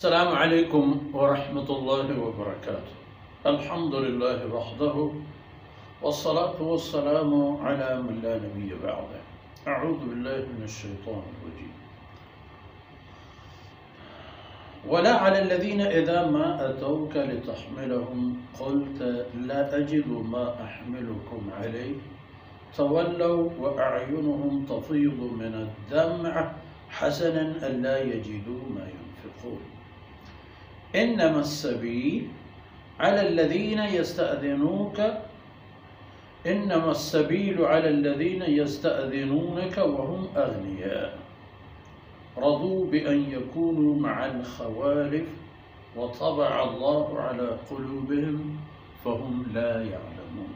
السلام عليكم ورحمة الله وبركاته. الحمد لله وحده والصلاة والسلام على من لا نبي بعده. أعوذ بالله من الشيطان الرجيم. ولا على الذين إذا ما أتوك لتحملهم قلت لا أجد ما أحملكم عليه تولوا وأعينهم تفيض من الدمع حسنا ألا يجدوا ما ينفقون. إنما السبيل على الذين يستأذنونك وهم أغنياء رضوا بأن يكونوا مع الخوالف وطبع الله على قلوبهم فهم لا يعلمون.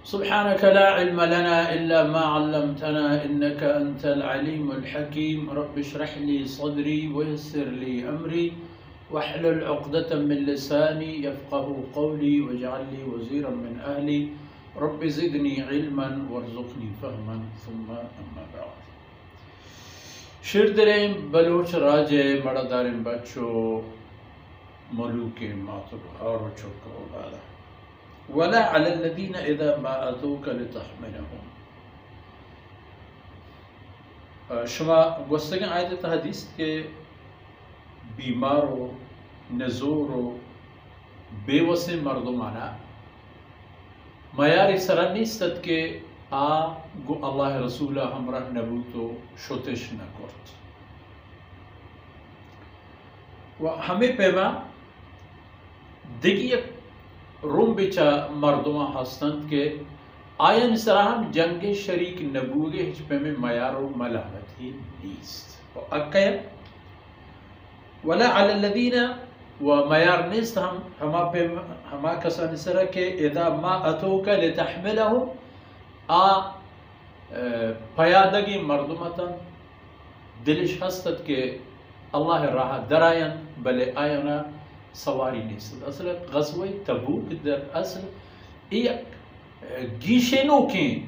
سبحانك لا علم لنا إلا ما علمتنا إنك أنت العليم الحكيم. رب اشرح لي صدري ويسر لي أمري واحلل عقدة من لساني يفقه قولي واجعل لي وزيرا من أهلي رب زدني علما وارزقني فهما ثم أما بعد. شردرين بلوچ راجے مردارن بچو ملوك ماتب هارو چوكو بالا. ولا على الذين إذا ما أتوك لتحملهم. شما گوستگن آیت حدیث کے بیمارو نزورو بیوس مردمانا معیاری سرا نیستد که گو الله رسول همراه نبوتو شوتش نکرد و همه پیما دیگه روم بیچا مردما هستند که آیان سراهم جنگ شریک نبوگه هیچ پیمه معیار و ملامتی نیست و اکیم ولا على الذين ومعیار نیست هما کسانی سرا که اذا ما اتوك لتحملهم پیادگی مردمتا دلش هستد که الله راه دراین بله آیانا سواری نیست. اصل غزوه تبوک در اصل یک گیشنو کی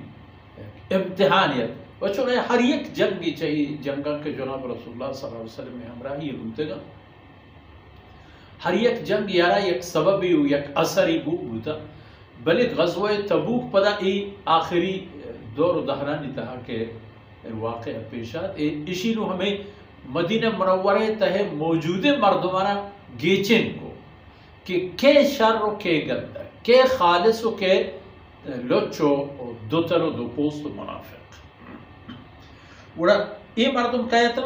امتحانیت و چون هر یک جنگی چاہیے جنگا کے جناب رسول اللہ صلی اللہ علیہ وسلم میں ہمراہی بودتا ہر یک جنگ یارا یک سببی و یک اثری بودا بلکہ غزوه تبوک پدا ای آخری دور و دہرانی تہا کے واقع پیشات اسی نو ہمیں مدینہ منورہ تہے موجود مردمانہ گیچن کو کہ شر و کہ گندہ کہ خالص و کہ لوچو دوتر و دو پوست و منافق وڑا ای مردم کہتا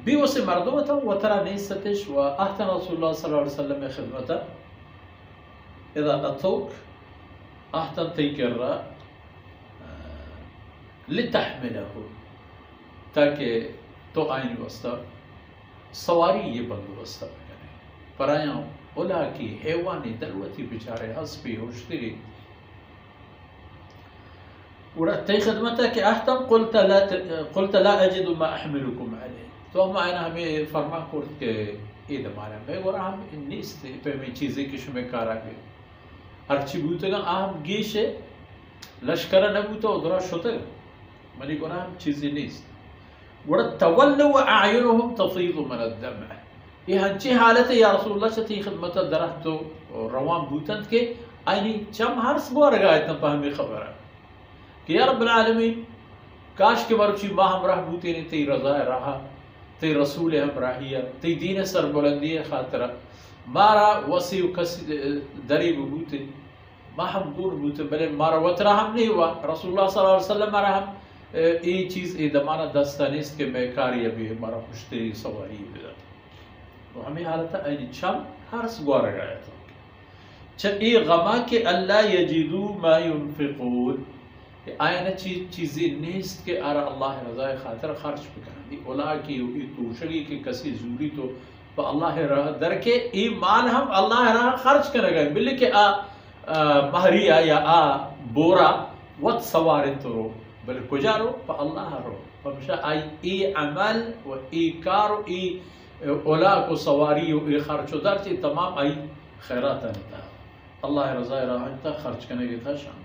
بیو سے مردمتا و ترا نیستش و احتن رسول اللہ صلی اللہ علیہ وسلم خدمتا اذا اتوک احتن تیکر را لتحمله تاکہ تو آئینی وستا سواری یہ بندوبستہ بکنے پرایاں اولا کی حیوانی دلوتی بچارے حسبی ہوشتری ورأتي خدمتك أحتم قلت لا أجد ما أحملكم عليه تو ہم آئینا ہمیں فرما کرد کہ ایدہ مانا میں گورا ہم نیست پیمی چیزیں کشو میں کارا گئے ہرچی بوتگا آہم گیشے لشکرہ نبوتا ادرا شتگا منی گورا ہم چیزیں نیست ورد تولو اعینهم تفیض من الدمع یہ ہنچی حالت یا رسول اللہ چتی خدمت درہتو روان بوتند کے آئینی چم ہرس بورگا آیتنا پا ہمیں خبر ہے کہ یا رب العالمین کاش کے مروچی ما ہم راہ بوتے نے تی رضا رہا تی رسول ہم راہیا تی دین سر بلندی خاطرہ مارا وسی و کسی دریب بوتے ما ہم گون بوتے بلے مارا وطرہ ہم نہیں ہوا رسول اللہ صلی اللہ علیہ وسلم مارا ہم ای چیز ای دمانا دستانیست کہ میں کاری ابھی مارا خوشتری سواری بدت و ہمیں حالتا اینی چم ہرس گوارا گایا تھا چھ ای غما کے اللہ یجیدو ما ينفقون آئینہ چیزیں نیست کہ آرہ اللہ رضا خاطر خرچ بکرن دی اولا کی ای توشگی کی کسی زوری تو با اللہ رضا در کے ای مال ہم اللہ رضا خرچ کرنے گئے بلے کہ مہریہ یا بورا وط سوارن تو رو بلے کجا رو با اللہ رو فمشا ای عمل و ای کار و ای اولا کو سواری و ای خرچ و در چی تمام ای خیرات انتا اللہ رضا انتا خرچ کرنے گئے تھا شامل